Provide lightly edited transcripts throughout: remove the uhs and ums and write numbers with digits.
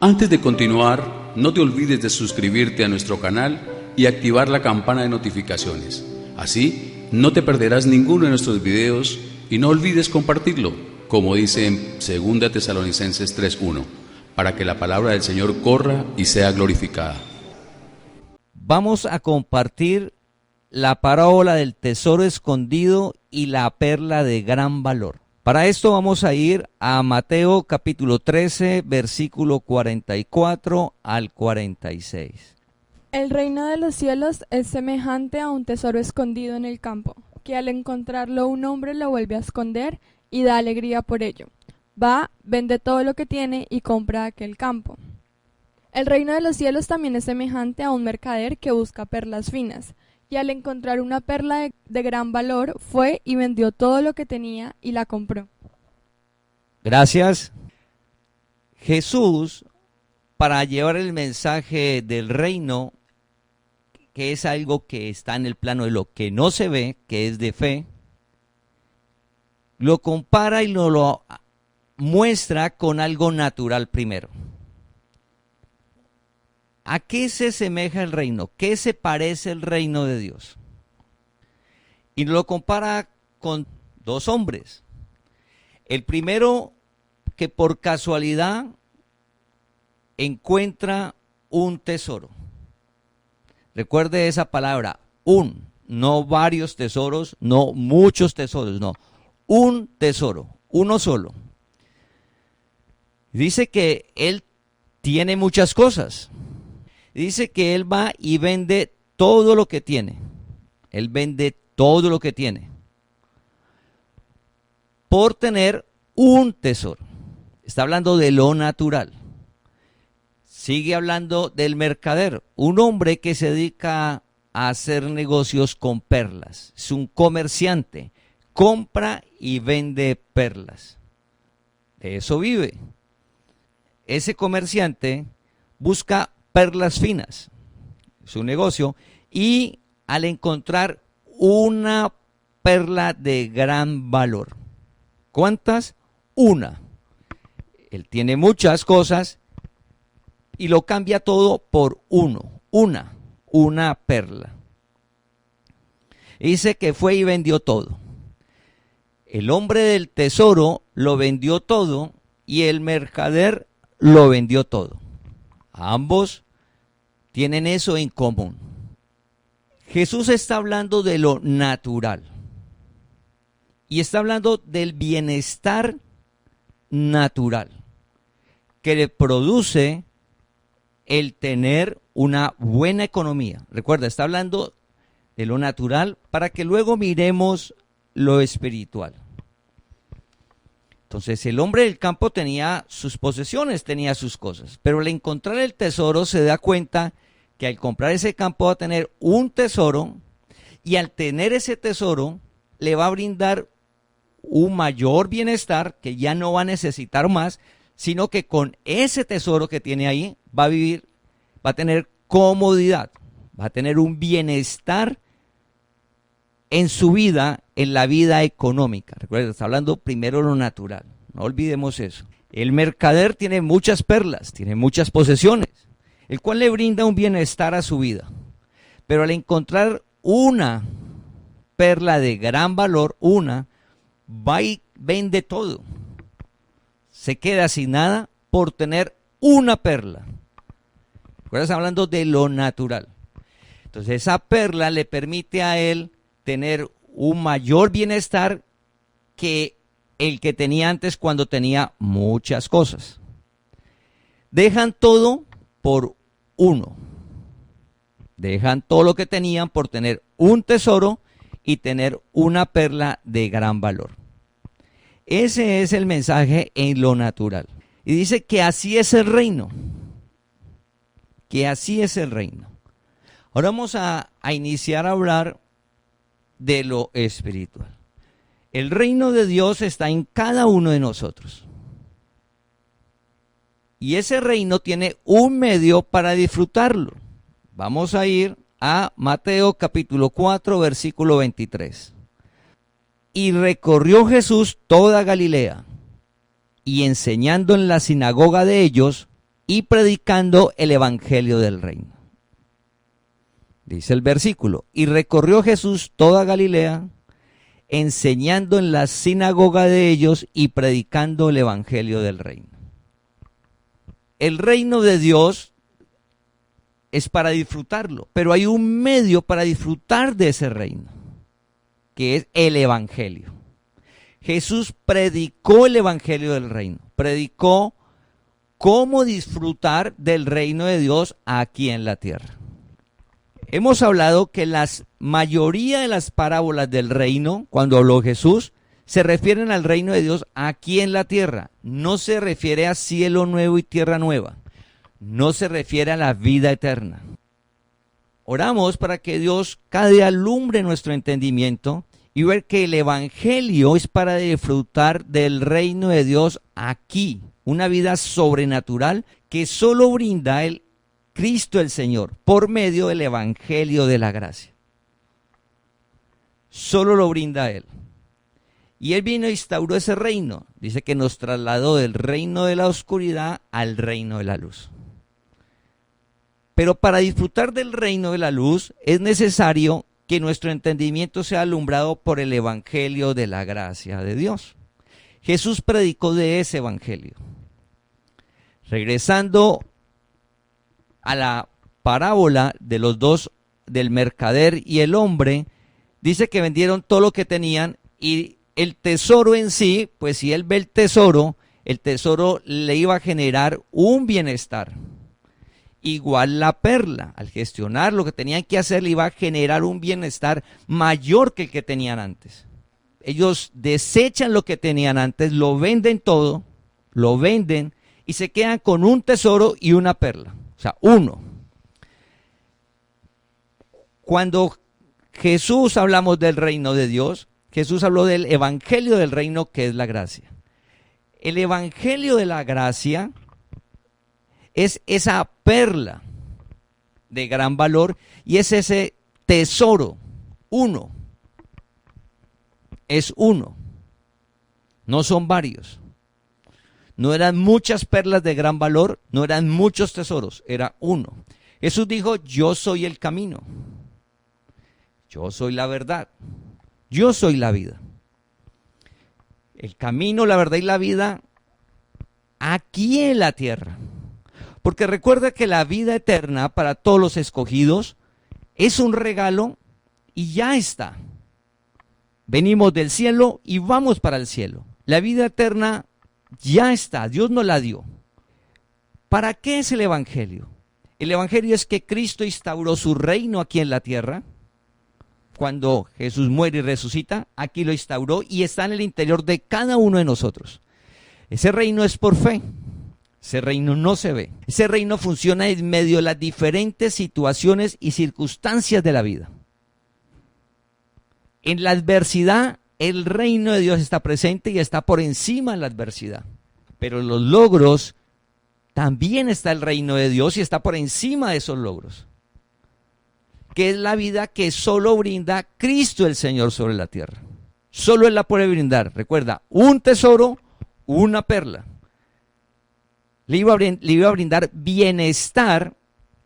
Antes de continuar, no te olvides de suscribirte a nuestro canal y activar la campana de notificaciones. Así, no te perderás ninguno de nuestros videos y no olvides compartirlo, como dice en 2 Tesalonicenses 3:1, para que la palabra del Señor corra y sea glorificada. Vamos a compartir la parábola del tesoro escondido y la perla de gran valor. Para esto vamos a ir a Mateo capítulo 13, versículo 44 al 46. El reino de los cielos es semejante a un tesoro escondido en el campo, que al encontrarlo un hombre lo vuelve a esconder y da alegría por ello. Va, vende todo lo que tiene y compra aquel campo. El reino de los cielos también es semejante a un mercader que busca perlas finas, y al encontrar una perla de gran valor, fue y vendió todo lo que tenía y la compró. Gracias. Jesús, para llevar el mensaje del reino, que es algo que está en el plano de lo que no se ve, que es de fe, lo compara y lo muestra con algo natural primero. ¿A qué se asemeja el reino? ¿Qué se parece el reino de Dios? Y lo compara con dos hombres. El primero, que por casualidad encuentra un tesoro. Recuerde esa palabra, no varios tesoros, no muchos tesoros, no, un tesoro, uno solo. Dice que él tiene muchas cosas. Dice que él va y vende todo lo que tiene. Él vende todo lo que tiene por tener un tesoro. Está hablando de lo natural. Sigue hablando del mercader, un hombre que se dedica a hacer negocios con perlas. Es un comerciante, compra y vende perlas. De eso vive. Ese comerciante busca perlas finas, su negocio, y al encontrar una perla de gran valor. ¿Cuántas? Una. Él tiene muchas cosas y lo cambia todo por una perla. Dice que fue y vendió todo. El hombre del tesoro lo vendió todo y el mercader lo vendió todo. Ambos tienen eso en común. Jesús está hablando de lo natural y está hablando del bienestar natural que le produce el tener una buena economía. Recuerda, está hablando de lo natural para que luego miremos lo espiritual. Entonces el hombre del campo tenía sus posesiones, tenía sus cosas, pero al encontrar el tesoro se da cuenta que al comprar ese campo va a tener un tesoro y al tener ese tesoro le va a brindar un mayor bienestar que ya no va a necesitar más, sino que con ese tesoro que tiene ahí va a vivir, va a tener comodidad, va a tener un bienestar en su vida, en la vida económica. Recuerda, está hablando primero de lo natural, no olvidemos eso. El mercader tiene muchas perlas, tiene muchas posesiones, el cual le brinda un bienestar a su vida. Pero al encontrar una perla de gran valor, va y vende todo. Se queda sin nada por tener una perla. Recuerda, está hablando de lo natural. Entonces esa perla le permite a él tener un mayor bienestar que el que tenía antes cuando tenía muchas cosas. Dejan todo por uno. Dejan todo lo que tenían por tener un tesoro y tener una perla de gran valor. Ese es el mensaje en lo natural. Y dice que así es el reino. Que así es el reino. Ahora vamos a iniciar a hablar de lo espiritual. El reino de Dios está en cada uno de nosotros. Y ese reino tiene un medio para disfrutarlo. Vamos a ir a Mateo capítulo 4, versículo 23. Y recorrió Jesús toda Galilea, y enseñando en la sinagoga de ellos, y predicando el evangelio del reino. Dice el versículo, y recorrió Jesús toda Galilea, enseñando en la sinagoga de ellos y predicando el evangelio del reino. El reino de Dios es para disfrutarlo, pero hay un medio para disfrutar de ese reino, que es el evangelio. Jesús predicó el evangelio del reino, predicó cómo disfrutar del reino de Dios aquí en la tierra. Hemos hablado que la mayoría de las parábolas del reino, cuando habló Jesús, se refieren al reino de Dios aquí en la tierra. No se refiere a cielo nuevo y tierra nueva. No se refiere a la vida eterna. Oramos para que Dios cada día alumbre nuestro entendimiento y ver que el evangelio es para disfrutar del reino de Dios aquí. Una vida sobrenatural que solo brinda el Cristo el Señor por medio del evangelio de la gracia. Solo lo brinda Él. Y Él vino e instauró ese reino. Dice que nos trasladó del reino de la oscuridad al reino de la luz. Pero para disfrutar del reino de la luz es necesario que nuestro entendimiento sea alumbrado por el evangelio de la gracia de Dios. Jesús predicó de ese evangelio. Regresando a la parábola de los dos, del mercader y el hombre, dice que vendieron todo lo que tenían y el tesoro en sí, pues si él ve el tesoro le iba a generar un bienestar. Igual la perla, al gestionar lo que tenían que hacer, le iba a generar un bienestar mayor que el que tenían antes. Ellos desechan lo que tenían antes, lo venden todo, lo venden y se quedan con un tesoro y una perla. O sea, uno. Cuando Jesús hablamos del reino de Dios, Jesús habló del evangelio del reino, que es la gracia. El evangelio de la gracia es esa perla de gran valor y es ese tesoro, uno. Es uno, no son varios. No eran muchas perlas de gran valor, no eran muchos tesoros, era uno. Jesús dijo, yo soy el camino, yo soy la verdad, yo soy la vida. El camino, la verdad y la vida aquí en la tierra. Porque recuerda que la vida eterna para todos los escogidos es un regalo y ya está. Venimos del cielo y vamos para el cielo. La vida eterna ya está, Dios nos la dio. ¿Para qué es el evangelio? El evangelio es que Cristo instauró su reino aquí en la tierra. Cuando Jesús muere y resucita, aquí lo instauró y está en el interior de cada uno de nosotros. Ese reino es por fe. Ese reino no se ve. Ese reino funciona en medio de las diferentes situaciones y circunstancias de la vida. En la adversidad, el reino de Dios está presente y está por encima de la adversidad. Pero en los logros, también está el reino de Dios y está por encima de esos logros. Que es la vida que solo brinda Cristo el Señor sobre la tierra. Solo Él la puede brindar. Recuerda, un tesoro, una perla. Le iba a brindar bienestar,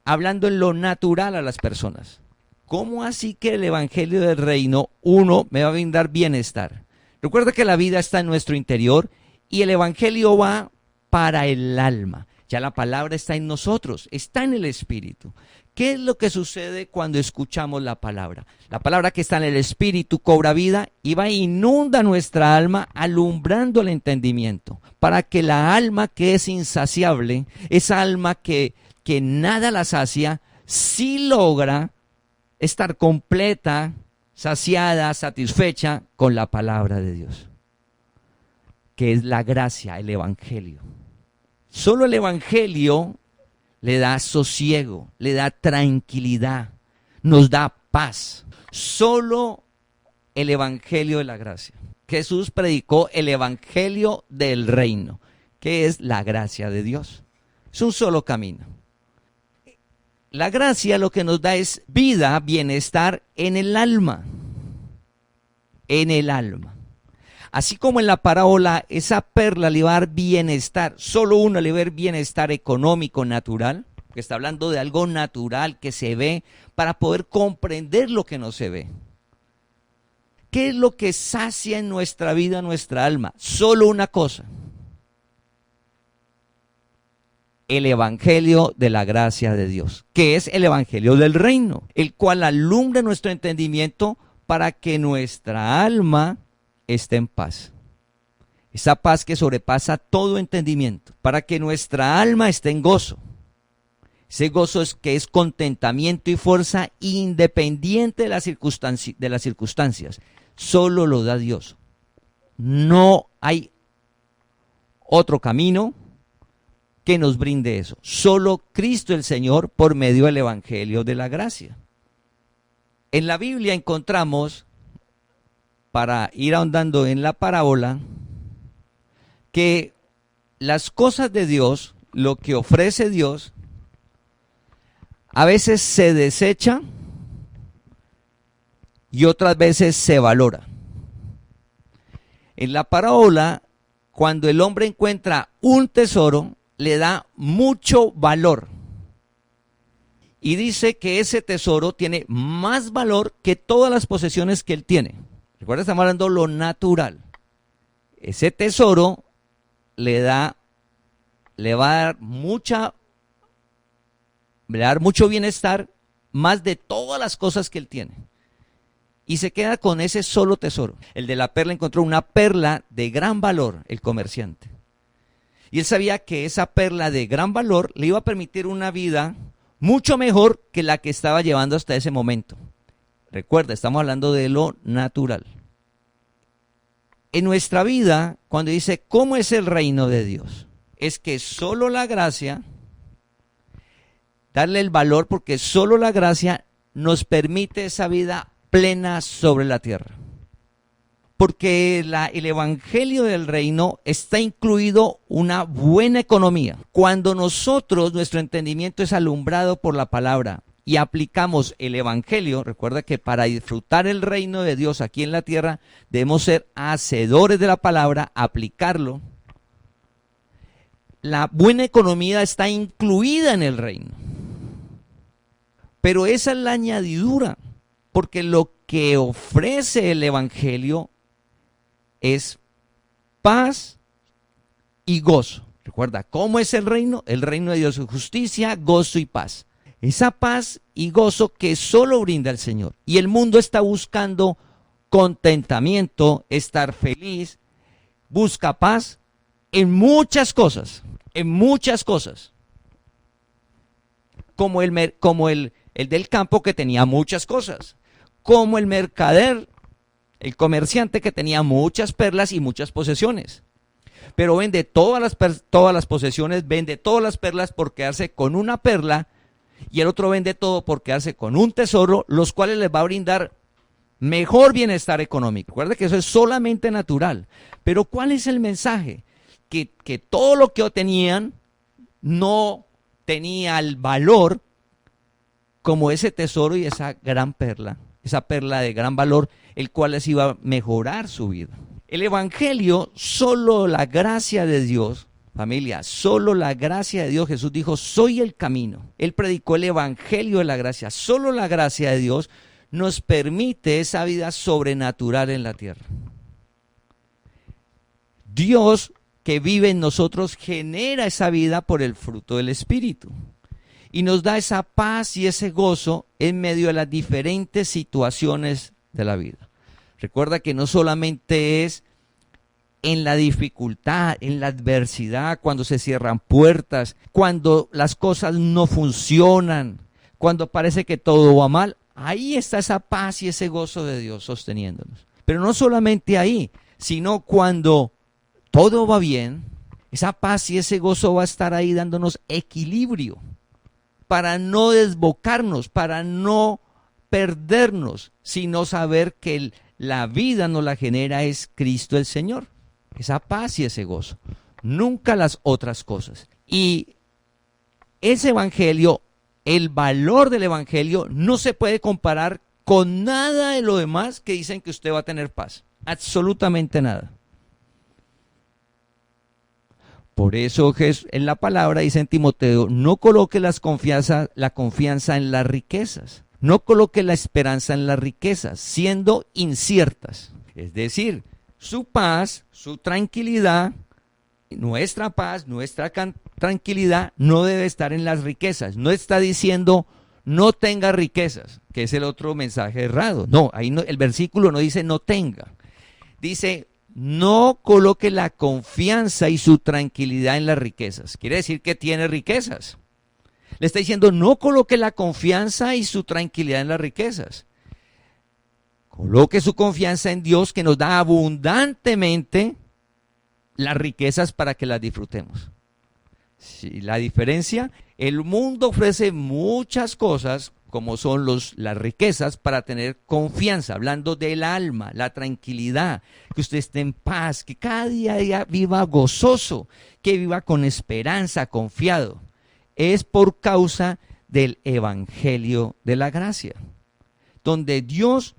hablando en lo natural a las personas. ¿Cómo así que el evangelio del reino, uno, me va a brindar bienestar? Recuerda que la vida está en nuestro interior y el evangelio va para el alma. Ya la palabra está en nosotros, está en el espíritu. ¿Qué es lo que sucede cuando escuchamos la palabra? La palabra que está en el espíritu cobra vida y va e inunda nuestra alma, alumbrando el entendimiento, para que la alma que es insaciable, esa alma que nada la sacia, sí logra estar completa, saciada, satisfecha con la palabra de Dios, que es la gracia, el evangelio. Solo el evangelio le da sosiego, le da tranquilidad, nos da paz. Solo el evangelio de la gracia. Jesús predicó el evangelio del reino, que es la gracia de Dios. Es un solo camino. La gracia lo que nos da es vida, bienestar en el alma. En el alma. Así como en la parábola, esa perla le va a dar bienestar, solo una le va a dar bienestar económico, natural, que está hablando de algo natural que se ve para poder comprender lo que no se ve. ¿Qué es lo que sacia en nuestra vida, nuestra alma? Solo una cosa: el evangelio de la gracia de Dios, que es el evangelio del reino, el cual alumbra nuestro entendimiento para que nuestra alma esté en paz. Esa paz que sobrepasa todo entendimiento, para que nuestra alma esté en gozo. Ese gozo es que es contentamiento y fuerza independiente de las circunstancias. Solo lo da Dios. No hay otro camino que nos brinde eso. Solo Cristo el Señor por medio del evangelio de la gracia. En la Biblia encontramos, para ir ahondando en la parábola, que las cosas de Dios, lo que ofrece Dios, a veces se desecha y otras veces se valora. En la parábola, cuando el hombre encuentra un tesoro, le da mucho valor. Y dice que ese tesoro tiene más valor que todas las posesiones que él tiene. Recuerda, estamos hablando de lo natural. Ese tesoro le va a dar mucho bienestar, más de todas las cosas que él tiene. Y se queda con ese solo tesoro. El de la perla encontró una perla de gran valor, el comerciante. Y él sabía que esa perla de gran valor le iba a permitir una vida mucho mejor que la que estaba llevando hasta ese momento. Recuerda, estamos hablando de lo natural. En nuestra vida, cuando dice, ¿cómo es el reino de Dios? Es que solo la gracia, darle el valor, porque solo la gracia nos permite esa vida plena sobre la tierra. Porque el evangelio del reino está incluido una buena economía. Cuando nosotros, nuestro entendimiento es alumbrado por la palabra y aplicamos el evangelio, recuerda que para disfrutar el reino de Dios aquí en la tierra, debemos ser hacedores de la palabra, aplicarlo. La buena economía está incluida en el reino. Pero esa es la añadidura, porque lo que ofrece el evangelio es paz y gozo. Recuerda, ¿cómo es el reino? El reino de Dios es justicia, gozo y paz. Esa paz y gozo que solo brinda el Señor. Y el mundo está buscando contentamiento, estar feliz, busca paz en muchas cosas, Como el del campo, que tenía muchas cosas, como el mercader, el comerciante, que tenía muchas perlas y muchas posesiones, pero vende todas las posesiones, vende todas las perlas por quedarse con una perla, y el otro vende todo por quedarse con un tesoro, los cuales les va a brindar mejor bienestar económico. Recuerda que eso es solamente natural, pero ¿cuál es el mensaje? Que todo lo que tenían no tenía el valor como ese tesoro y esa gran perla, esa perla de gran valor, el cual les iba a mejorar su vida. El evangelio, solo la gracia de Dios, familia, solo la gracia de Dios. Jesús dijo, soy el camino. Él predicó el evangelio de la gracia. Solo la gracia de Dios nos permite esa vida sobrenatural en la tierra. Dios que vive en nosotros genera esa vida por el fruto del Espíritu. Y nos da esa paz y ese gozo en medio de las diferentes situaciones de la vida. Recuerda que no solamente es en la dificultad, en la adversidad, cuando se cierran puertas, cuando las cosas no funcionan, cuando parece que todo va mal, ahí está esa paz y ese gozo de Dios sosteniéndonos. Pero no solamente ahí, sino cuando todo va bien, esa paz y ese gozo va a estar ahí dándonos equilibrio, para no desbocarnos, para no perdernos, sino saber que la vida nos la genera es Cristo el Señor. Esa paz y ese gozo, nunca las otras cosas. Y ese evangelio, el valor del evangelio no se puede comparar con nada de lo demás que dicen que usted va a tener paz. Absolutamente nada. Por eso en la palabra dice en Timoteo, no coloque la confianza en las riquezas, no coloque la esperanza en las riquezas, siendo inciertas. Es decir, su paz, su tranquilidad, nuestra paz, nuestra tranquilidad no debe estar en las riquezas. No está diciendo no tenga riquezas, que es el otro mensaje errado. No, ahí no, el versículo no dice no tenga. Dice no coloque la confianza y su tranquilidad en las riquezas. Quiere decir que tiene riquezas. Le está diciendo no coloque la confianza y su tranquilidad en las riquezas. Coloque su confianza en Dios, que nos da abundantemente las riquezas para que las disfrutemos. Sí, la diferencia, el mundo ofrece muchas cosas como son las riquezas para tener confianza, hablando del alma, la tranquilidad, que usted esté en paz, que cada día viva gozoso, que viva con esperanza, confiado. Es por causa del evangelio de la gracia, donde Dios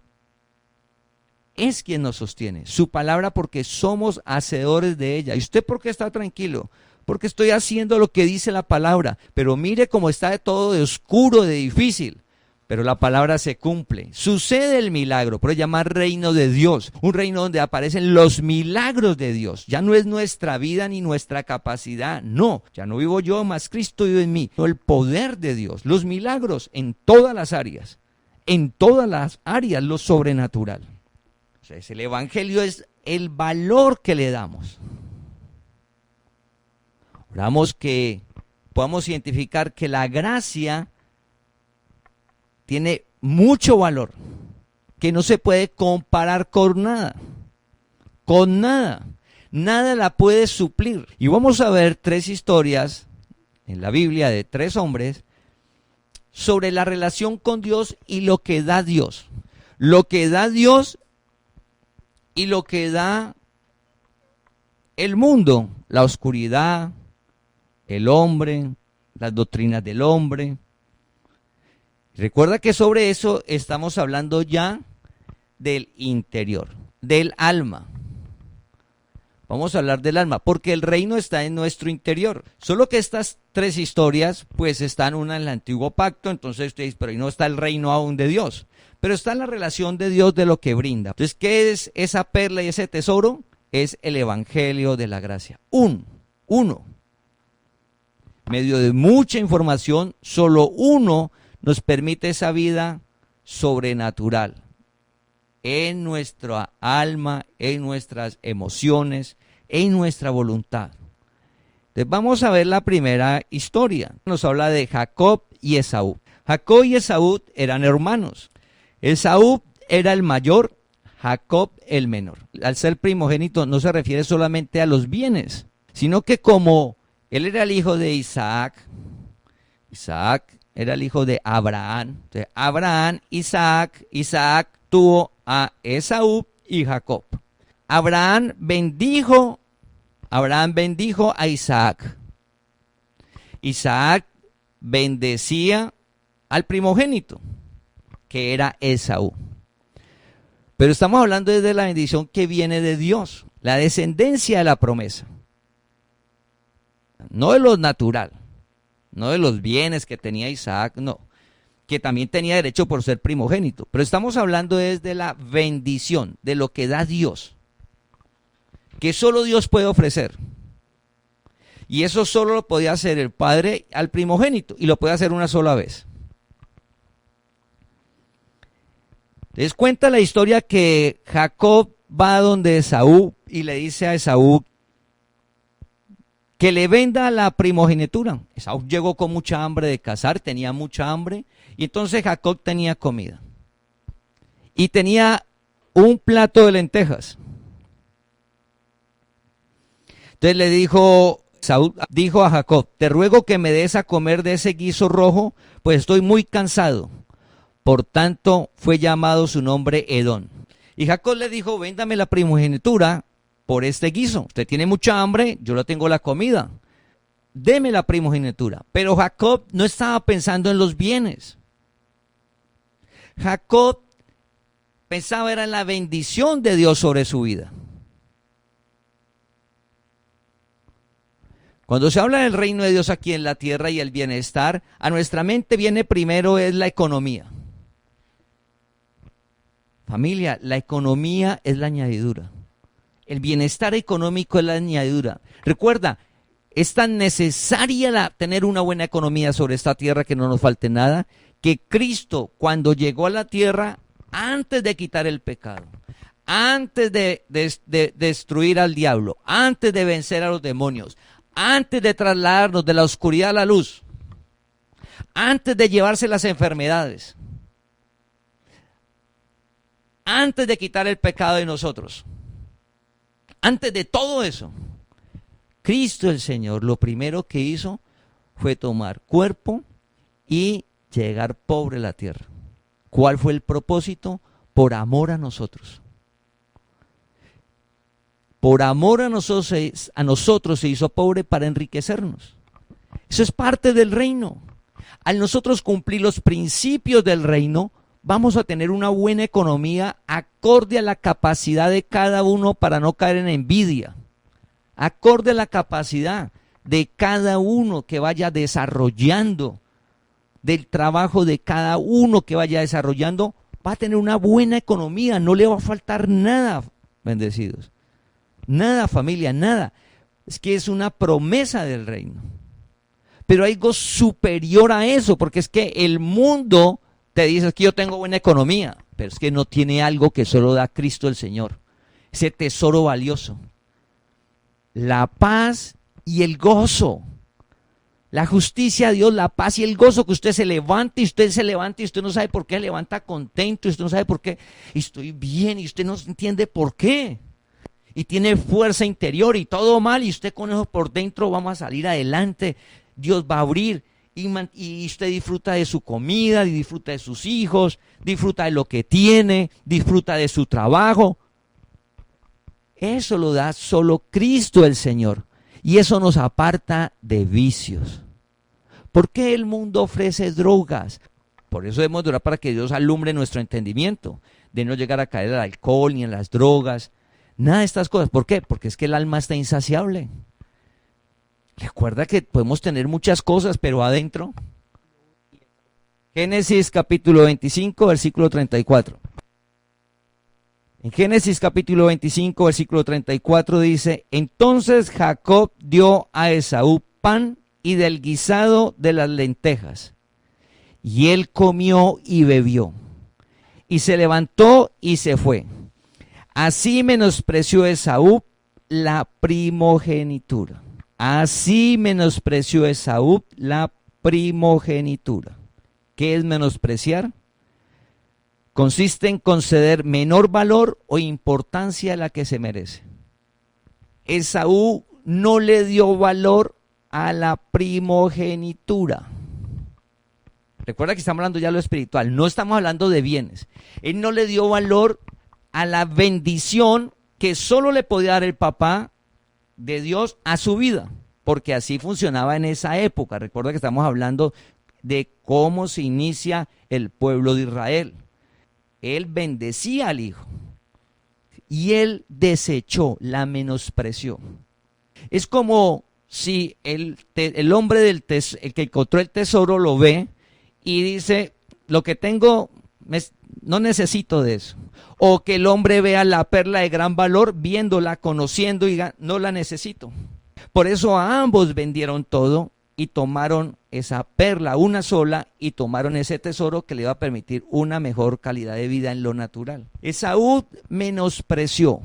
es quien nos sostiene, su palabra, porque somos hacedores de ella. ¿Y usted por qué está tranquilo? Porque estoy haciendo lo que dice la palabra. Pero mire cómo está de todo de oscuro, de difícil. Pero la palabra se cumple. Sucede el milagro, por llamar reino de Dios. Un reino donde aparecen los milagros de Dios. Ya no es nuestra vida ni nuestra capacidad. No, ya no vivo yo, más Cristo vive en mí. El poder de Dios, los milagros en todas las áreas. En todas las áreas, lo sobrenatural. Entonces, el evangelio es el valor que le damos. Oramos que podamos identificar que la gracia tiene mucho valor, que no se puede comparar con nada. Con nada. Nada la puede suplir. Y vamos a ver 3 historias en la Biblia de 3 hombres sobre la relación con Dios y lo que da Dios. Lo que da Dios y lo que da el mundo, la oscuridad, el hombre, las doctrinas del hombre. Recuerda que sobre eso estamos hablando ya del interior, del alma. Vamos a hablar del alma, porque el reino está en nuestro interior. Solo que estas 3 historias, pues están una en el antiguo pacto, entonces usted dice, pero ahí no está el reino aún de Dios. Pero está la relación de Dios de lo que brinda. Entonces, ¿qué es esa perla y ese tesoro? Es el evangelio de la gracia. Uno. Medio de mucha información, solo uno nos permite esa vida sobrenatural en nuestra alma, en nuestras emociones, en nuestra voluntad. Entonces vamos a ver la primera historia. Nos habla de Jacob y Esaú. Jacob y Esaú eran hermanos. Esaú era el mayor, Jacob el menor. Al ser primogénito no se refiere solamente a los bienes, sino que como él era el hijo de Isaac era el hijo de Abraham. Entonces, Abraham, Isaac tuvo a Esaú y Jacob. Abraham bendijo a Isaac. Isaac bendecía al primogénito, que era Esaú. Pero estamos hablando de la bendición que viene de Dios, la descendencia de la promesa. No de lo natural, no de los bienes que tenía Isaac, no, que también tenía derecho por ser primogénito. Pero estamos hablando de la bendición, de lo que da Dios, que solo Dios puede ofrecer. Y eso solo lo podía hacer el padre al primogénito, y lo puede hacer una sola vez. Les cuenta la historia que Jacob va donde Esaú y le dice a Esaú que le venda la primogenitura. Esaú llegó con mucha hambre de cazar, tenía mucha hambre, y entonces Jacob tenía comida. Y tenía un plato de lentejas. Entonces le dijo, Esaú dijo a Jacob, te ruego que me des a comer de ese guiso rojo, pues estoy muy cansado. Por tanto, fue llamado su nombre Edom. Y Jacob le dijo, véndame la primogenitura por este guiso. Usted tiene mucha hambre, yo le tengo la comida. Deme la primogenitura. Pero Jacob no estaba pensando en los bienes. Jacob pensaba era en la bendición de Dios sobre su vida. Cuando se habla del reino de Dios aquí en la tierra y el bienestar, a nuestra mente viene primero es la economía. Familia, la economía es la añadidura. El bienestar económico es la añadidura. Recuerda, es tan necesaria tener una buena economía sobre esta tierra que no nos falte nada, que Cristo cuando llegó a la tierra, antes de quitar el pecado, antes de destruir al diablo, antes de vencer a los demonios, antes de trasladarnos de la oscuridad a la luz, antes de llevarse las enfermedades, antes de quitar el pecado de nosotros, antes de todo eso, Cristo el Señor lo primero que hizo fue tomar cuerpo y llegar pobre a la tierra. ¿Cuál fue el propósito? Por amor a nosotros. Por amor a nosotros se hizo pobre para enriquecernos. Eso es parte del reino. Al nosotros cumplir los principios del reino, vamos a tener una buena economía acorde a la capacidad de cada uno para no caer en envidia. Acorde a la capacidad de cada uno que vaya desarrollando, del trabajo de cada uno que vaya desarrollando, va a tener una buena economía, no le va a faltar nada, bendecidos. Nada, familia, nada. Es que es una promesa del reino. Pero hay algo superior a eso, porque es que el mundo te dice que yo tengo buena economía, pero es que no tiene algo que solo da Cristo el Señor. Ese tesoro valioso. La paz y el gozo. La justicia de Dios, la paz y el gozo, que usted se levante y usted no sabe por qué se levanta contento, y usted no sabe por qué estoy bien y usted no entiende por qué. Y tiene fuerza interior y todo mal y usted con eso por dentro vamos a salir adelante. Dios va a abrir y usted disfruta de su comida, y disfruta de sus hijos, disfruta de lo que tiene, disfruta de su trabajo. Eso lo da solo Cristo el Señor. Y eso nos aparta de vicios. ¿Por qué el mundo ofrece drogas? Por eso debemos orar para que Dios alumbre nuestro entendimiento, de no llegar a caer al alcohol ni en las drogas, nada de estas cosas. ¿Por qué? Porque es que el alma está insaciable. Recuerda que podemos tener muchas cosas, pero adentro. Génesis capítulo 25, versículo 34. En Génesis capítulo 25, versículo 34 dice: entonces Jacob dio a Esaú pan y del guisado de las lentejas, y él comió y bebió, y se levantó y se fue. Así menospreció Esaú la primogenitura. Así menospreció Esaú la primogenitura. ¿Qué es menospreciar? Consiste en conceder menor valor o importancia a la que se merece. Esaú no le dio valor a la primogenitura. Recuerda que estamos hablando ya de lo espiritual, no estamos hablando de bienes. Él no le dio valor a la bendición que solo le podía dar el papá de Dios a su vida, porque así funcionaba en esa época. Recuerda que estamos hablando de cómo se inicia el pueblo de Israel. Él bendecía al hijo y él desechó, la menospreció. Es como si el hombre el que encontró el tesoro lo ve y dice: lo que tengo, no necesito de eso. O que el hombre vea la perla de gran valor, viéndola, conociendo y diga: no la necesito. Por eso a ambos vendieron todo y tomaron esa perla, una sola, y tomaron ese tesoro que le iba a permitir una mejor calidad de vida en lo natural. Esaú menospreció,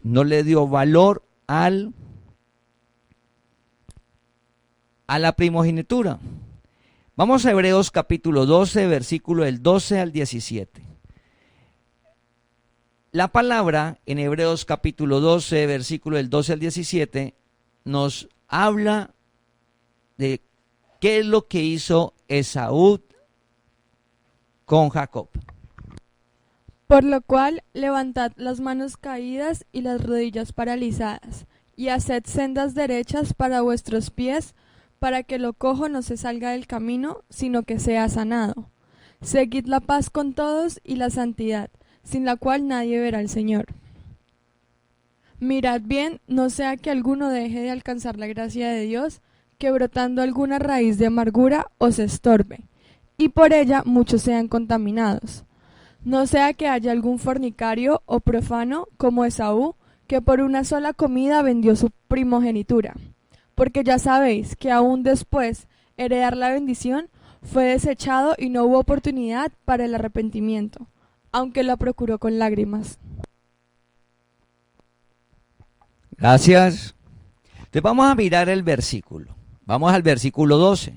no le dio valor a la primogenitura. Vamos a Hebreos capítulo 12, versículo del 12 al 17. La palabra en Hebreos capítulo 12, versículo del 12 al 17, nos habla de qué es lo que hizo Esaú con Jacob. Por lo cual, levantad las manos caídas y las rodillas paralizadas, y haced sendas derechas para vuestros pies, para que lo cojo no se salga del camino, sino que sea sanado. Seguid la paz con todos y la santidad, sin la cual nadie verá al Señor. Mirad bien, no sea que alguno deje de alcanzar la gracia de Dios, que brotando alguna raíz de amargura os estorbe, y por ella muchos sean contaminados. No sea que haya algún fornicario o profano, como Esaú, que por una sola comida vendió su primogenitura. Porque ya sabéis que aún después heredar la bendición fue desechado y no hubo oportunidad para el arrepentimiento, aunque lo procuró con lágrimas. Gracias. Entonces vamos a mirar el versículo. Vamos al versículo 12.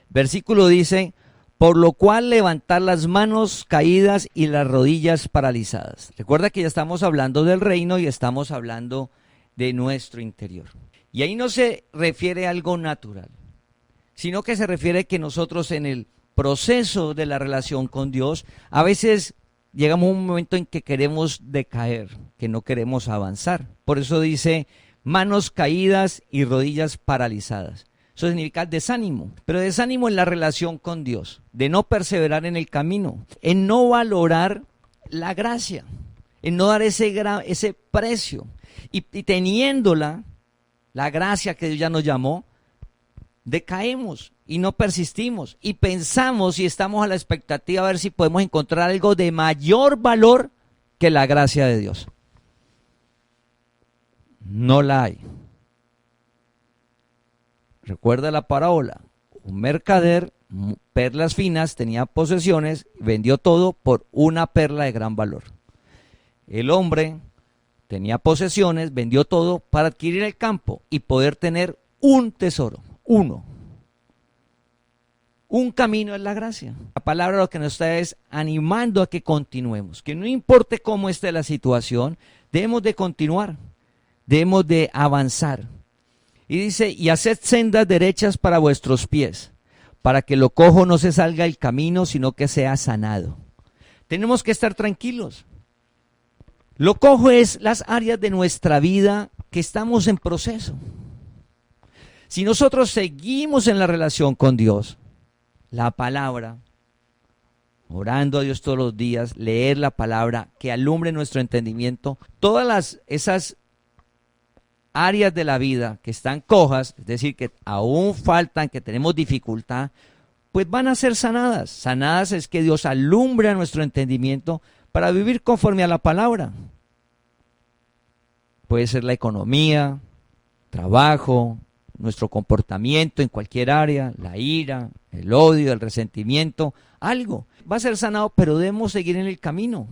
Versículo dice, por lo cual levantar las manos caídas y las rodillas paralizadas. Recuerda que ya estamos hablando del reino y estamos hablando de nuestro interior. Y ahí no se refiere a algo natural, sino que se refiere que nosotros en el proceso de la relación con Dios, a veces llegamos a un momento en que queremos decaer, que no queremos avanzar. Por eso dice manos caídas y rodillas paralizadas. Eso significa desánimo, pero desánimo en la relación con Dios, de no perseverar en el camino, en no valorar la gracia, en no dar ese precio. Y teniéndola, la gracia que Dios ya nos llamó, decaemos y no persistimos. Y pensamos y estamos a la expectativa a ver si podemos encontrar algo de mayor valor que la gracia de Dios. No la hay. Recuerda la parábola, un mercader, perlas finas, tenía posesiones, vendió todo por una perla de gran valor. El hombre tenía posesiones, vendió todo para adquirir el campo y poder tener un tesoro, uno. Un camino es la gracia. La palabra lo que nos está es animando a que continuemos, que no importe cómo esté la situación, debemos de continuar, debemos de avanzar. Y dice, y haced sendas derechas para vuestros pies, para que lo cojo no se salga del camino, sino que sea sanado. Tenemos que estar tranquilos. Lo cojo es las áreas de nuestra vida que estamos en proceso. Si nosotros seguimos en la relación con Dios, la palabra, orando a Dios todos los días, leer la palabra que alumbre nuestro entendimiento, todas esas áreas de la vida que están cojas, es decir, que aún faltan, que tenemos dificultad, pues van a ser sanadas. Sanadas es que Dios alumbre a nuestro entendimiento para vivir conforme a la palabra. Puede ser la economía, trabajo, nuestro comportamiento en cualquier área, la ira, el odio, el resentimiento, algo. Va a ser sanado, pero debemos seguir en el camino.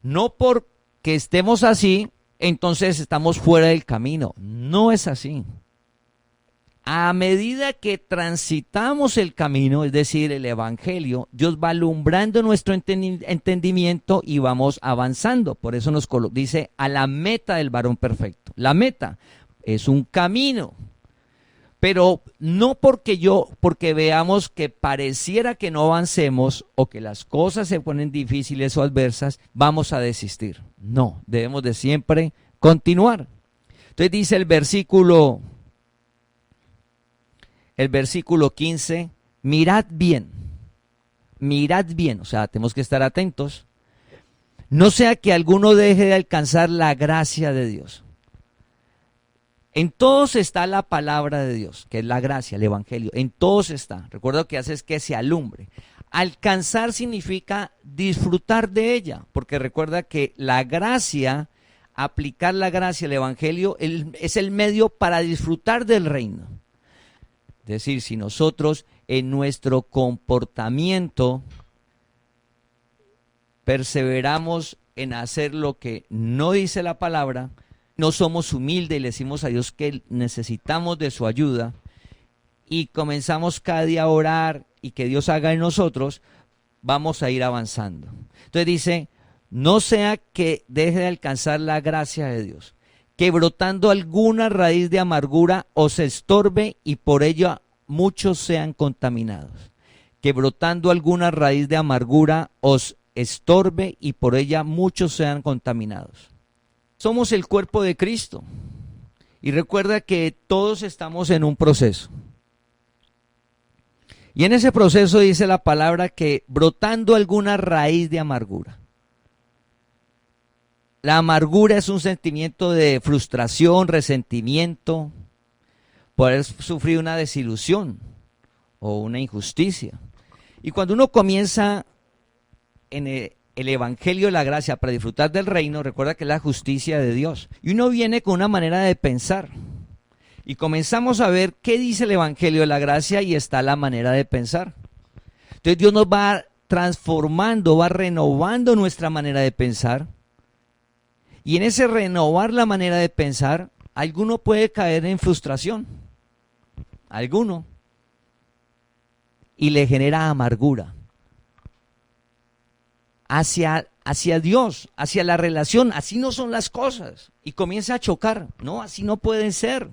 No porque estemos así, entonces estamos fuera del camino. No es así. A medida que transitamos el camino, es decir, el evangelio, Dios va alumbrando nuestro entendimiento y vamos avanzando. Por eso nos dice a la meta del varón perfecto. La meta es un camino, pero no porque veamos que pareciera que no avancemos o que las cosas se ponen difíciles o adversas, vamos a desistir. No, debemos de siempre continuar. Entonces dice el versículo 15, mirad bien, o sea, tenemos que estar atentos, no sea que alguno deje de alcanzar la gracia de Dios. En todos está la palabra de Dios, que es la gracia, el evangelio, en todos está. Recuerda lo que hace es que se alumbre. Alcanzar significa disfrutar de ella, porque recuerda que la gracia, aplicar la gracia, el evangelio, es el medio para disfrutar del reino. Es decir, si nosotros en nuestro comportamiento perseveramos en hacer lo que no dice la palabra, no somos humildes y le decimos a Dios que necesitamos de su ayuda y comenzamos cada día a orar y que Dios haga en nosotros, vamos a ir avanzando. Entonces dice, no sea que deje de alcanzar la gracia de Dios, que brotando alguna raíz de amargura os estorbe y por ello muchos sean contaminados. Que brotando alguna raíz de amargura os estorbe y por ella muchos sean contaminados. Somos el cuerpo de Cristo y recuerda que todos estamos en un proceso. Y en ese proceso dice la palabra que brotando alguna raíz de amargura. La amargura es un sentimiento de frustración, resentimiento, por haber sufrido una desilusión o una injusticia. Y cuando uno comienza en el Evangelio de la Gracia para disfrutar del reino, recuerda que es la justicia de Dios. Y uno viene con una manera de pensar. Y comenzamos a ver qué dice el Evangelio de la Gracia y está la manera de pensar. Entonces Dios nos va transformando, va renovando nuestra manera de pensar. Y en ese renovar la manera de pensar, alguno puede caer en frustración. Alguno. Y le genera amargura. Hacia Dios, hacia la relación, así no son las cosas. Y comienza a chocar. No, así no pueden ser.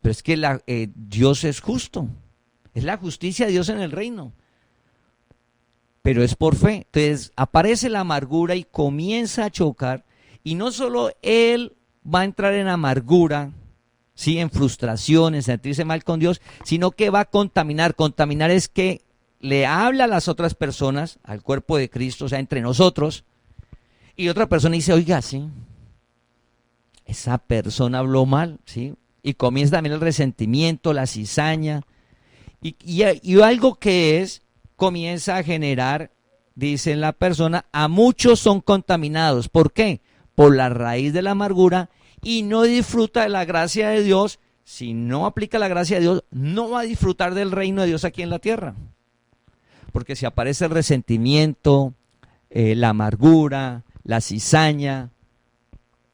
Pero es que Dios es justo. Es la justicia de Dios en el reino. Pero es por fe. Entonces aparece la amargura y comienza a chocar. Y no solo él va a entrar en amargura, ¿sí? En frustración, en sentirse mal con Dios, sino que va a contaminar. Contaminar es que le habla a las otras personas, al cuerpo de Cristo, o sea, entre nosotros. Y otra persona dice, oiga, sí, esa persona habló mal, ¿sí? Y comienza también el resentimiento, la cizaña. Y algo que comienza a generar, dice la persona, a muchos son contaminados. ¿Por qué? Por la raíz de la amargura y no disfruta de la gracia de Dios. Si no aplica la gracia de Dios, no va a disfrutar del reino de Dios aquí en la tierra. Porque si aparece el resentimiento, la amargura, la cizaña,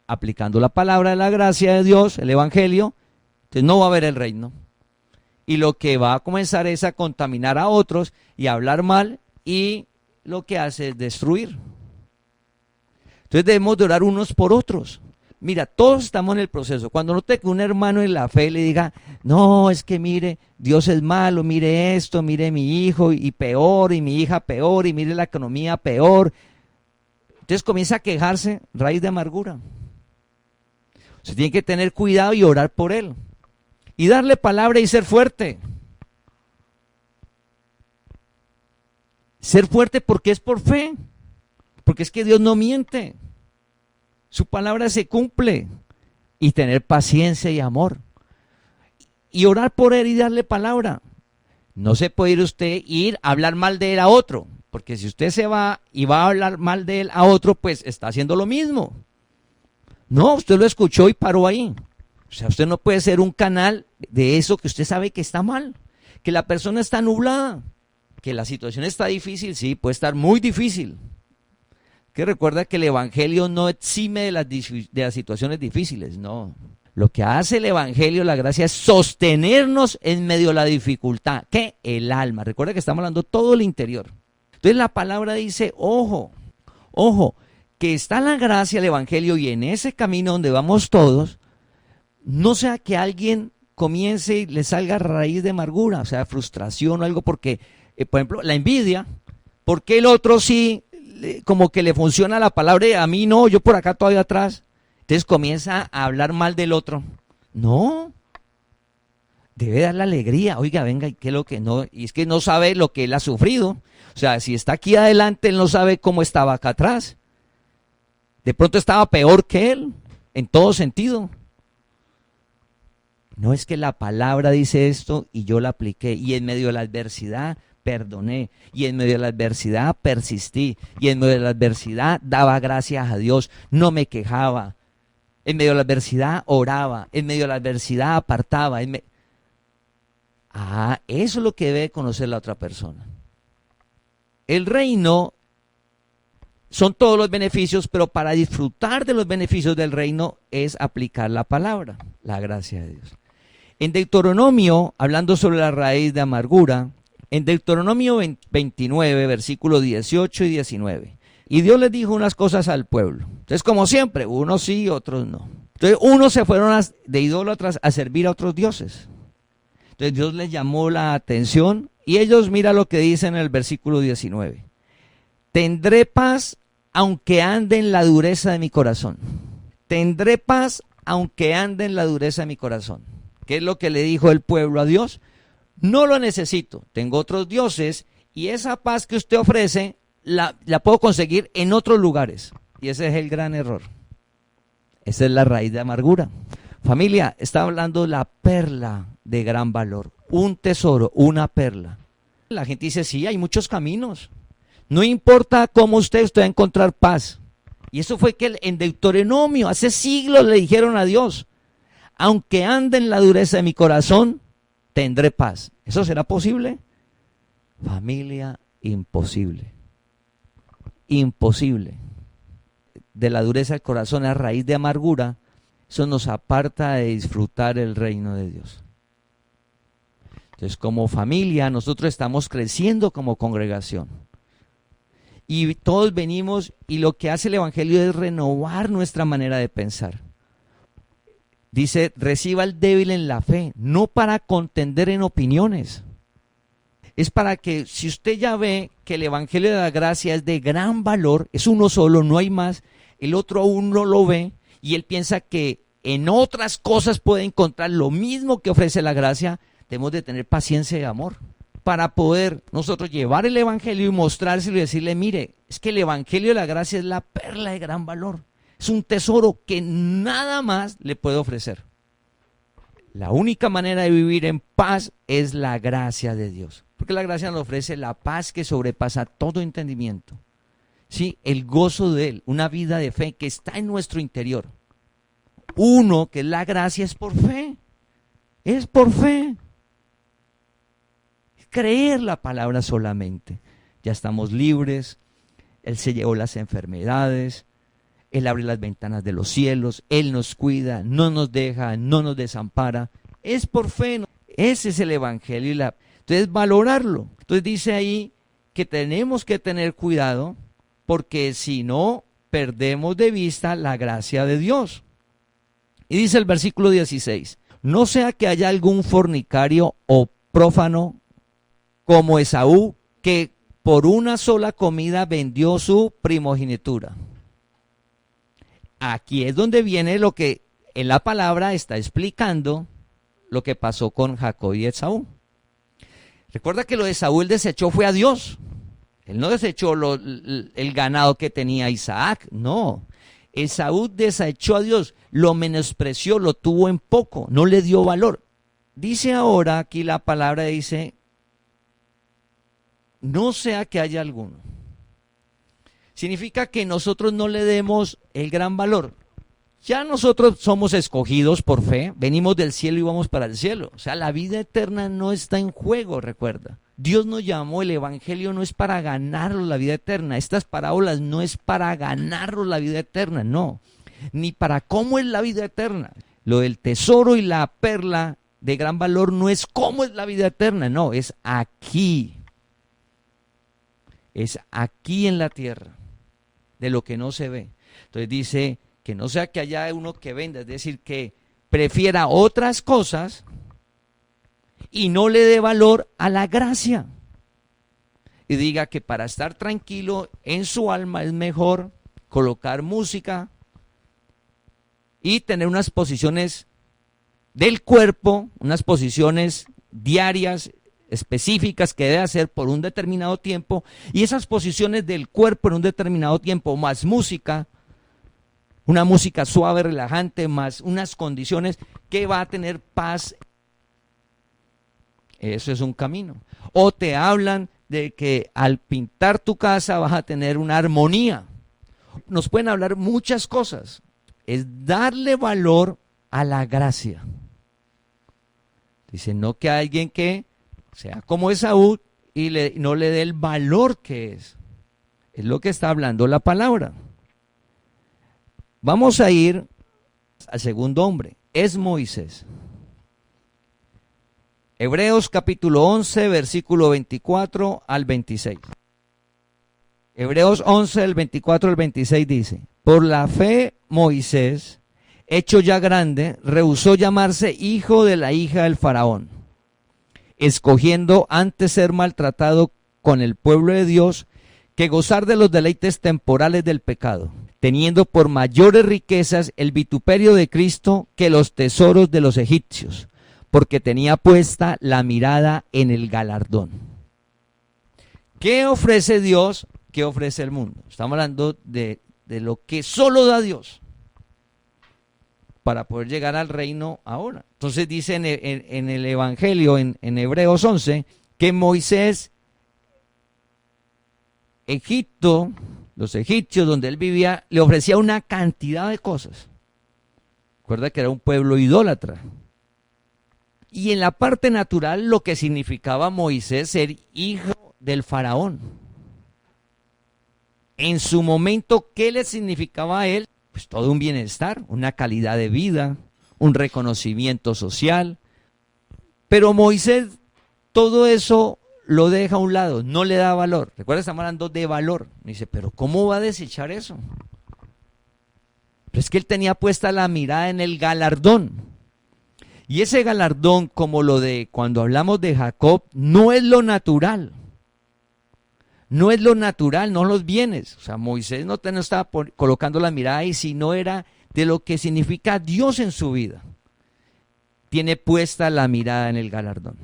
aplicando la palabra de la gracia de Dios, el Evangelio, entonces no va a haber el reino. Y lo que va a comenzar es a contaminar a otros y a hablar mal, y lo que hace es destruir. Entonces debemos de orar unos por otros. Mira, todos estamos en el proceso. Cuando note que un hermano en la fe le diga, no, es que mire, Dios es malo, mire esto, mire mi hijo y peor, y mi hija peor, y mire la economía peor. Entonces comienza a quejarse, raíz de amargura. Se tiene que tener cuidado y orar por él. Y darle palabra y ser fuerte. Ser fuerte porque es por fe. Porque es que Dios no miente. Su palabra se cumple. Y tener paciencia y amor. Y orar por él y darle palabra. No se puede ir a hablar mal de él a otro. Porque si usted se va y va a hablar mal de él a otro, pues está haciendo lo mismo. No, usted lo escuchó y paró ahí. O sea, usted no puede ser un canal de eso que usted sabe que está mal. Que la persona está nublada. Que la situación está difícil, sí, puede estar muy difícil. Que recuerda que el Evangelio no exime de las situaciones difíciles, no. Lo que hace el Evangelio, la gracia, es sostenernos en medio de la dificultad. ¿Qué? El alma. Recuerda que estamos hablando todo el interior. Entonces la palabra dice, ojo, que está la gracia, el Evangelio, y en ese camino donde vamos todos, no sea que alguien comience y le salga raíz de amargura, o sea, frustración o algo, porque, por ejemplo, la envidia, porque el otro sí, como que le funciona la palabra y a mí no, yo por acá todavía atrás. Entonces comienza a hablar mal del otro. No, debe dar la alegría. Oiga, venga, ¿y qué es lo que no? Y es que no sabe lo que él ha sufrido. O sea, si está aquí adelante, él no sabe cómo estaba acá atrás. De pronto estaba peor que él, en todo sentido. No, es que la palabra dice esto y yo la apliqué. Y en medio de la adversidad perdoné. Y en medio de la adversidad persistí. Y en medio de la adversidad daba gracias a Dios. No me quejaba. En medio de la adversidad oraba. En medio de la adversidad apartaba. Eso es lo que debe conocer la otra persona. El reino son todos los beneficios, pero para disfrutar de los beneficios del reino es aplicar la palabra, la gracia de Dios. En Deuteronomio, hablando sobre la raíz de amargura, en Deuteronomio 29, versículos 18 y 19, y Dios les dijo unas cosas al pueblo. Entonces, como siempre, unos sí y otros no. Entonces, unos se fueron de idólatras a servir a otros dioses. Entonces, Dios les llamó la atención y ellos, mira lo que dice en el versículo 19. Tendré paz aunque ande en la dureza de mi corazón. Tendré paz aunque ande en la dureza de mi corazón. ¿Qué es lo que le dijo el pueblo a Dios? No lo necesito, tengo otros dioses y esa paz que usted ofrece la puedo conseguir en otros lugares. Y ese es el gran error. Esa es la raíz de amargura. Familia, está hablando la perla de gran valor. Un tesoro, una perla. La gente dice, sí, hay muchos caminos. No importa cómo usted va a encontrar paz. Y eso fue que en Deuteronomio, hace siglos le dijeron a Dios, aunque ande en la dureza de mi corazón, tendré paz. ¿Eso será posible? Familia, imposible. Imposible. De la dureza del corazón a raíz de amargura, eso nos aparta de disfrutar el reino de Dios. Entonces, como familia, nosotros estamos creciendo como congregación. Y todos venimos, y lo que hace el Evangelio es renovar nuestra manera de pensar. Dice, reciba al débil en la fe, no para contender en opiniones. Es para que, si usted ya ve que el Evangelio de la gracia es de gran valor, es uno solo, no hay más, el otro aún no lo ve, y él piensa que en otras cosas puede encontrar lo mismo que ofrece la gracia, debemos de tener paciencia y amor para poder nosotros llevar el Evangelio y mostrárselo y decirle, mire, es que el Evangelio de la gracia es la perla de gran valor. Es un tesoro que nada más le puede ofrecer. La única manera de vivir en paz es la gracia de Dios. Porque la gracia nos ofrece la paz que sobrepasa todo entendimiento. Sí, el gozo de Él, una vida de fe que está en nuestro interior. Uno, que es la gracia, es por fe. Es por fe. Creer la palabra solamente. Ya estamos libres. Él se llevó las enfermedades. Él abre las ventanas de los cielos. Él nos cuida, no nos deja, no nos desampara. Es por fe. Ese es el Evangelio. Entonces, valorarlo. Entonces dice ahí que tenemos que tener cuidado porque si no, perdemos de vista la gracia de Dios. Y dice el versículo 16, no sea que haya algún fornicario o prófano como Esaú, que por una sola comida vendió su primogenitura. Aquí es donde viene lo que en la palabra está explicando lo que pasó con Jacob y Esaú. Recuerda que lo de Esaú él desechó fue a Dios. Él no desechó el ganado que tenía Isaac, no. Esaú desechó a Dios, lo menospreció, lo tuvo en poco, no le dio valor. Dice ahora aquí la palabra, dice, no sea que haya alguno. Significa que nosotros no le demos el gran valor. Ya nosotros somos escogidos por fe, venimos del cielo y vamos para el cielo. O sea, la vida eterna no está en juego, recuerda. Dios nos llamó, el Evangelio no es para ganarnos la vida eterna. Estas parábolas no es para ganarnos la vida eterna, no. Ni para cómo es la vida eterna. Lo del tesoro y la perla de gran valor no es cómo es la vida eterna, no, es aquí. Es aquí en la tierra, de lo que no se ve. Entonces dice que no sea que haya uno que venda, es decir, que prefiera otras cosas y no le dé valor a la gracia. Y diga que para estar tranquilo en su alma es mejor colocar música y tener unas posiciones del cuerpo, unas posiciones diarias específicas que debe hacer por un determinado tiempo, y esas posiciones del cuerpo en un determinado tiempo, más música, una música suave, relajante, más unas condiciones que va a tener paz. Eso es un camino. O te hablan de que al pintar tu casa vas a tener una armonía. Nos pueden hablar muchas cosas. Es darle valor a la gracia. Dice, no que alguien que sea como Esaú y no le dé el valor que es. Es lo que está hablando la palabra. Vamos a ir al segundo hombre. Es Moisés. Hebreos capítulo 11, versículo 24 al 26. Hebreos 11, el 24 al 26 dice, por la fe Moisés, hecho ya grande, rehusó llamarse hijo de la hija del faraón, escogiendo antes ser maltratado con el pueblo de Dios que gozar de los deleites temporales del pecado, teniendo por mayores riquezas el vituperio de Cristo que los tesoros de los egipcios, porque tenía puesta la mirada en el galardón. ¿Qué ofrece Dios? ¿Qué ofrece el mundo? Estamos hablando de de lo que solo da Dios para poder llegar al reino ahora. Entonces dice en el Evangelio, en Hebreos 11, que Moisés, Egipto, los egipcios donde él vivía, le ofrecía una cantidad de cosas. Recuerda que era un pueblo idólatra. Y en la parte natural, lo que significaba Moisés ser hijo del faraón. En su momento, ¿qué le significaba a él? Pues todo un bienestar, una calidad de vida, un reconocimiento social. Pero Moisés todo eso lo deja a un lado, no le da valor. Recuerda, estamos hablando de valor. Me dice, pero ¿cómo va a desechar eso? Pero es que él tenía puesta la mirada en el galardón. Y ese galardón, como lo de cuando hablamos de Jacob, no es lo natural. No es lo natural, no los bienes. O sea, Moisés no estaba colocando la mirada ahí, sino era de lo que significa Dios en su vida. Tiene puesta la mirada en el galardón.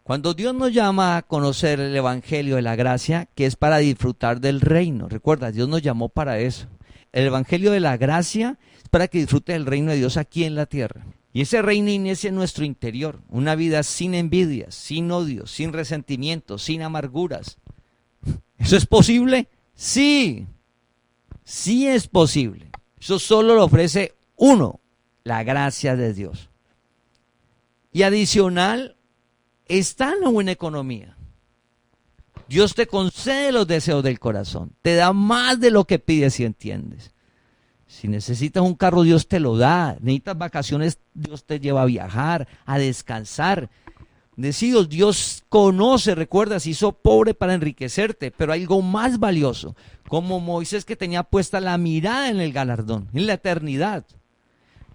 Cuando Dios nos llama a conocer el Evangelio de la gracia, que es para disfrutar del reino. Recuerda, Dios nos llamó para eso. El Evangelio de la gracia es para que disfrutes del reino de Dios aquí en la tierra. Y ese reino inicia en nuestro interior, una vida sin envidias, sin odios, sin resentimientos, sin amarguras. ¿Eso es posible? Sí, sí es posible. Eso solo lo ofrece uno, la gracia de Dios. Y adicional, está en la buena economía. Dios te concede los deseos del corazón, te da más de lo que pides y entiendes. Si necesitas un carro, Dios te lo da. Necesitas vacaciones, Dios te lleva a viajar, a descansar. Decidos, Dios conoce, recuerda, se hizo pobre para enriquecerte, pero hay algo más valioso, como Moisés que tenía puesta la mirada en el galardón, en la eternidad.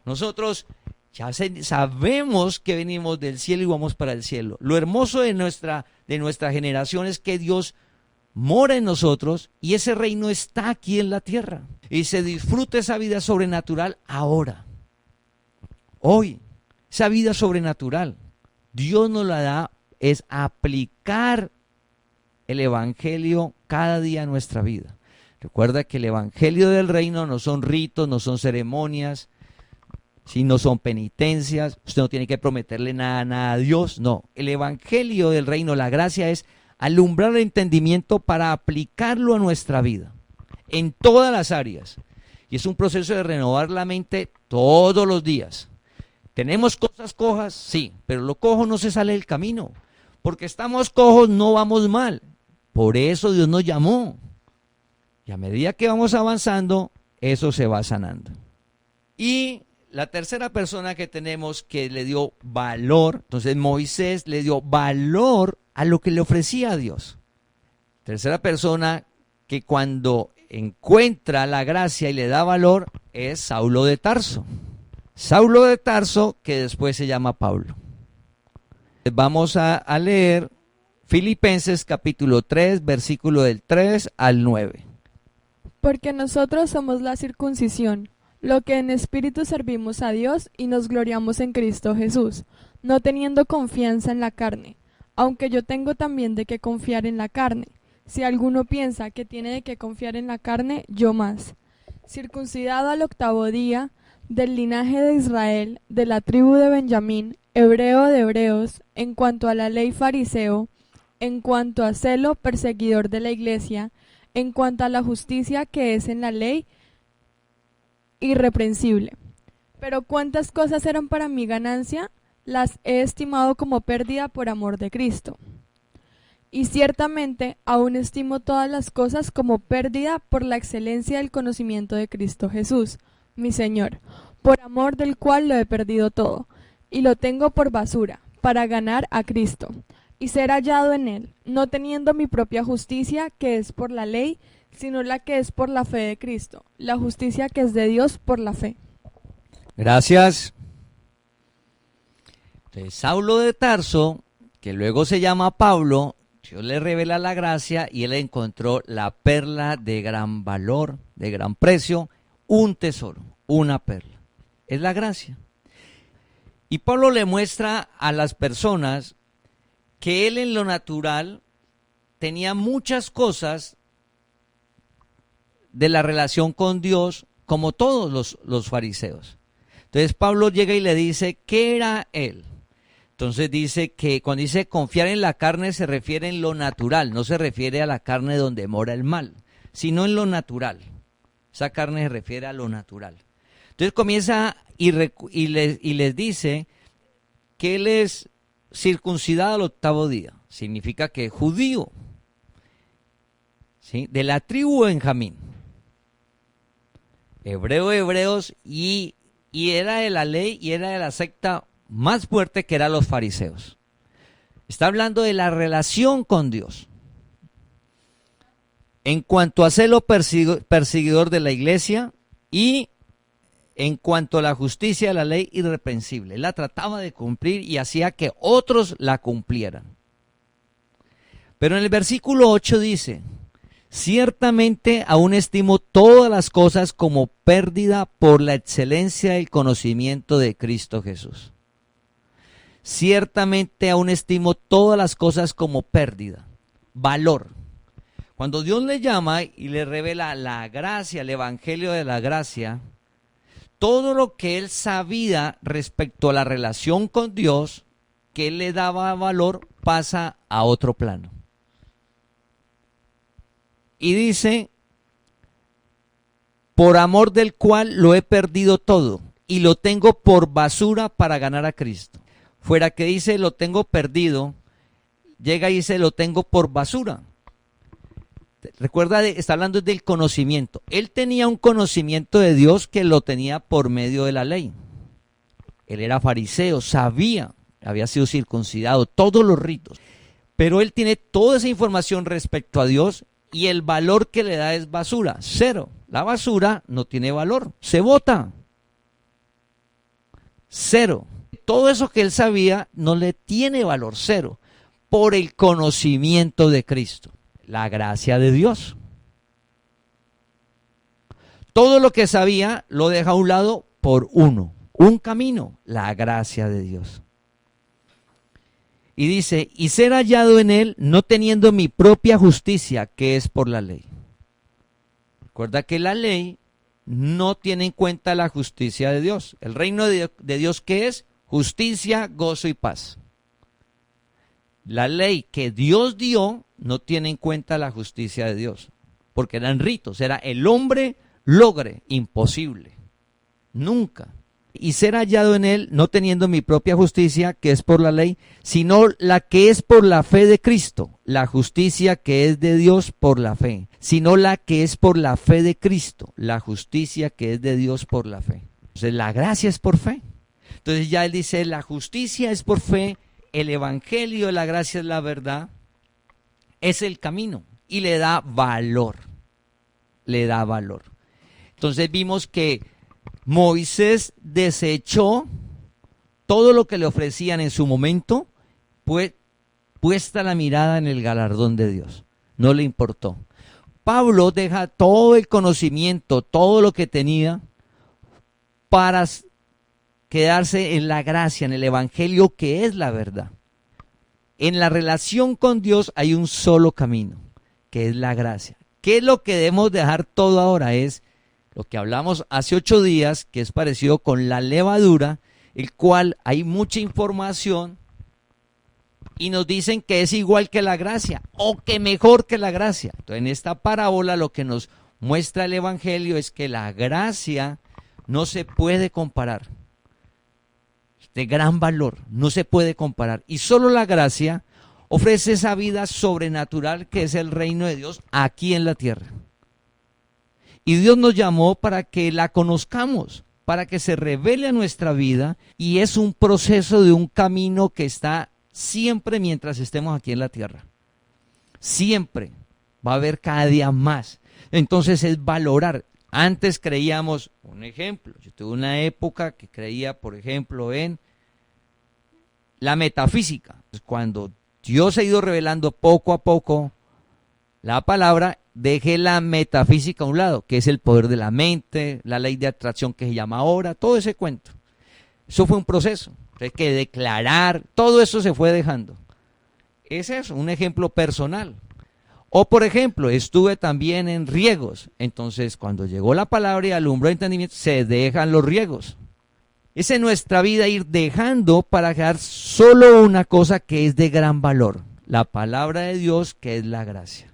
Nosotros ya sabemos que venimos del cielo y vamos para el cielo. Lo hermoso de nuestra generación es que Dios mora en nosotros y ese reino está aquí en la tierra. Y se disfruta esa vida sobrenatural ahora, hoy, esa vida sobrenatural. Dios nos la da, es aplicar el Evangelio cada día en nuestra vida. Recuerda que el Evangelio del reino no son ritos, no son ceremonias, si no son penitencias. Usted no tiene que prometerle nada a Dios, no. El Evangelio del reino, la gracia es alumbrar el entendimiento para aplicarlo a nuestra vida, en todas las áreas. Y es un proceso de renovar la mente todos los días. ¿Tenemos cosas cojas? Sí, pero lo cojo no se sale del camino. Porque estamos cojos no vamos mal. Por eso Dios nos llamó. Y a medida que vamos avanzando, eso se va sanando. Y la tercera persona que tenemos que le dio valor, entonces Moisés le dio valor a lo que le ofrecía a Dios. Tercera persona que cuando encuentra la gracia y le da valor es Saulo de Tarso. Saulo de Tarso, que después se llama Pablo. Vamos a leer Filipenses capítulo 3, versículo del 3 al 9. Porque nosotros somos la circuncisión, lo que en espíritu servimos a Dios y nos gloriamos en Cristo Jesús, no teniendo confianza en la carne, aunque yo tengo también de qué confiar en la carne. Si alguno piensa que tiene de qué confiar en la carne, yo más. Circuncidado al 8º día, del linaje de Israel, de la tribu de Benjamín, hebreo de hebreos, en cuanto a la ley fariseo, en cuanto a celo perseguidor de la iglesia, en cuanto a la justicia que es en la ley, irreprensible. Pero cuántas cosas eran para mi ganancia, las he estimado como pérdida por amor de Cristo. Y ciertamente aún estimo todas las cosas como pérdida por la excelencia del conocimiento de Cristo Jesús, mi Señor, por amor del cual lo he perdido todo, y lo tengo por basura, para ganar a Cristo, y ser hallado en él, no teniendo mi propia justicia, que es por la ley, sino la que es por la fe de Cristo, la justicia que es de Dios por la fe. Gracias. Entonces, Saulo de Tarso, que luego se llama Pablo, Dios le revela la gracia y él encontró la perla de gran valor, de gran precio, un tesoro, una perla. Es la gracia. Y Pablo le muestra a las personas que él en lo natural tenía muchas cosas de la relación con Dios como todos los fariseos. Entonces Pablo llega y le dice, ¿qué era él? Entonces dice que cuando dice confiar en la carne se refiere en lo natural, no se refiere a la carne donde mora el mal, sino en lo natural. Esa carne se refiere a lo natural. Entonces comienza y les dice que él es circuncidado al 8º día. Significa que es judío, ¿sí? De la tribu de Benjamín. Hebreo de hebreos y era de la ley y era de la secta más fuerte que eran los fariseos. Está hablando de la relación con Dios. En cuanto a celo perseguidor de la iglesia y en cuanto a la justicia de la ley irreprensible. Él la trataba de cumplir y hacía que otros la cumplieran. Pero en el versículo 8 dice, ciertamente aún estimo todas las cosas como pérdida por la excelencia del conocimiento de Cristo Jesús. Ciertamente aún estimo todas las cosas como pérdida, valor. Cuando Dios le llama y le revela la gracia, el evangelio de la gracia, todo lo que él sabía respecto a la relación con Dios, que él le daba valor, pasa a otro plano. Y dice, por amor del cual lo he perdido todo y lo tengo por basura para ganar a Cristo. Fuera que dice lo tengo perdido, llega y dice lo tengo por basura. Recuerda, está hablando del conocimiento. Él tenía un conocimiento de Dios que lo tenía por medio de la ley. Él era fariseo, sabía, había sido circuncidado, todos los ritos. Pero él tiene toda esa información respecto a Dios y el valor que le da es basura, 0. La basura no tiene valor, se bota. 0. Todo eso que él sabía no le tiene valor, 0. Por el conocimiento de Cristo. La gracia de Dios. Todo lo que sabía lo deja a un lado por un camino, la gracia de Dios. Y dice, y ser hallado en él no teniendo mi propia justicia, que es por la ley. Recuerda que la ley no tiene en cuenta la justicia de Dios. El reino de Dios, ¿qué es? Justicia, gozo y paz. La ley que Dios dio no tiene en cuenta la justicia de Dios, porque eran ritos, era el hombre logre, imposible, nunca. Y ser hallado en él, no teniendo mi propia justicia, que es por la ley, sino la que es por la fe de Cristo, la justicia que es de Dios por la fe, sino la que es por la fe de Cristo, la justicia que es de Dios por la fe. Entonces la gracia es por fe. Entonces ya él dice, la justicia es por fe, el evangelio de la gracia es la verdad, es el camino y le da valor, le da valor. Entonces vimos que Moisés desechó todo lo que le ofrecían en su momento, pues puesta la mirada en el galardón de Dios, no le importó. Pablo deja todo el conocimiento, todo lo que tenía para quedarse en la gracia, en el evangelio que es la verdad. En la relación con Dios hay un solo camino, que es la gracia. ¿Qué es lo que debemos dejar todo ahora? Es lo que hablamos hace 8 días, que es parecido con la levadura, el cual hay mucha información y nos dicen que es igual que la gracia o que mejor que la gracia. Entonces, en esta parábola lo que nos muestra el evangelio es que la gracia no se puede comparar. De gran valor, no se puede comparar. Y solo la gracia ofrece esa vida sobrenatural que es el reino de Dios aquí en la tierra. Y Dios nos llamó para que la conozcamos, para que se revele a nuestra vida, y es un proceso de un camino que está siempre mientras estemos aquí en la tierra. Siempre va a haber cada día más. Entonces es valorar. Antes creíamos, un ejemplo, yo tuve una época que creía, por ejemplo, en la metafísica. Cuando Dios ha ido revelando poco a poco la palabra, dejé la metafísica a un lado, que es el poder de la mente, la ley de atracción que se llama ahora, todo ese cuento. Eso fue un proceso, hay que declarar, todo eso se fue dejando. Ese es un ejemplo personal. O por ejemplo, estuve también en riegos. Entonces, cuando llegó la palabra y alumbró el entendimiento, se dejan los riegos. Es en nuestra vida ir dejando para quedar solo una cosa que es de gran valor. La palabra de Dios, que es la gracia,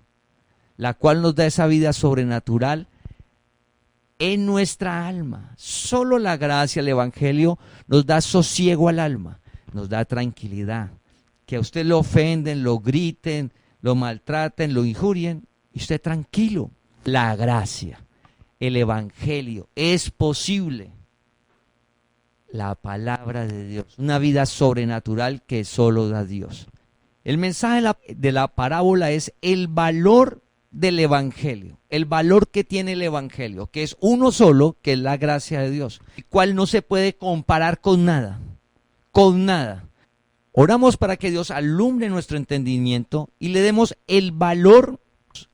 la cual nos da esa vida sobrenatural en nuestra alma. Solo la gracia, el Evangelio, nos da sosiego al alma, nos da tranquilidad. Que a usted lo ofenden, lo griten, lo maltraten, lo injurien, y usted tranquilo. La gracia, el Evangelio, es posible. La palabra de Dios, una vida sobrenatural que solo da Dios. El mensaje de la parábola es el valor del Evangelio, el valor que tiene el Evangelio, que es uno solo, que es la gracia de Dios, el cual no se puede comparar con nada, con nada. Oramos para que Dios alumbre nuestro entendimiento y le demos el valor,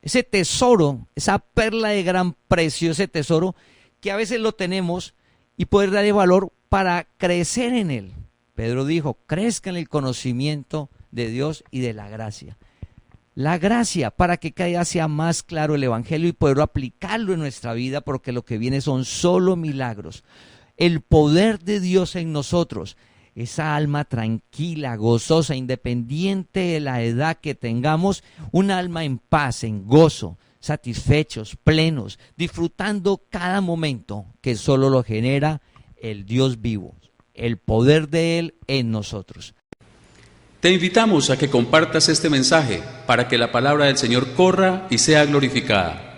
ese tesoro, esa perla de gran precio, ese tesoro que a veces lo tenemos y poder darle valor para crecer en él. Pedro dijo, crezca en el conocimiento de Dios y de la gracia. La gracia para que cada día sea más claro el Evangelio y poder aplicarlo en nuestra vida, porque lo que viene son solo milagros. El poder de Dios en nosotros. Esa alma tranquila, gozosa, independiente de la edad que tengamos, un alma en paz, en gozo, satisfechos, plenos, disfrutando cada momento que solo lo genera el Dios vivo, el poder de Él en nosotros. Te invitamos a que compartas este mensaje para que la palabra del Señor corra y sea glorificada.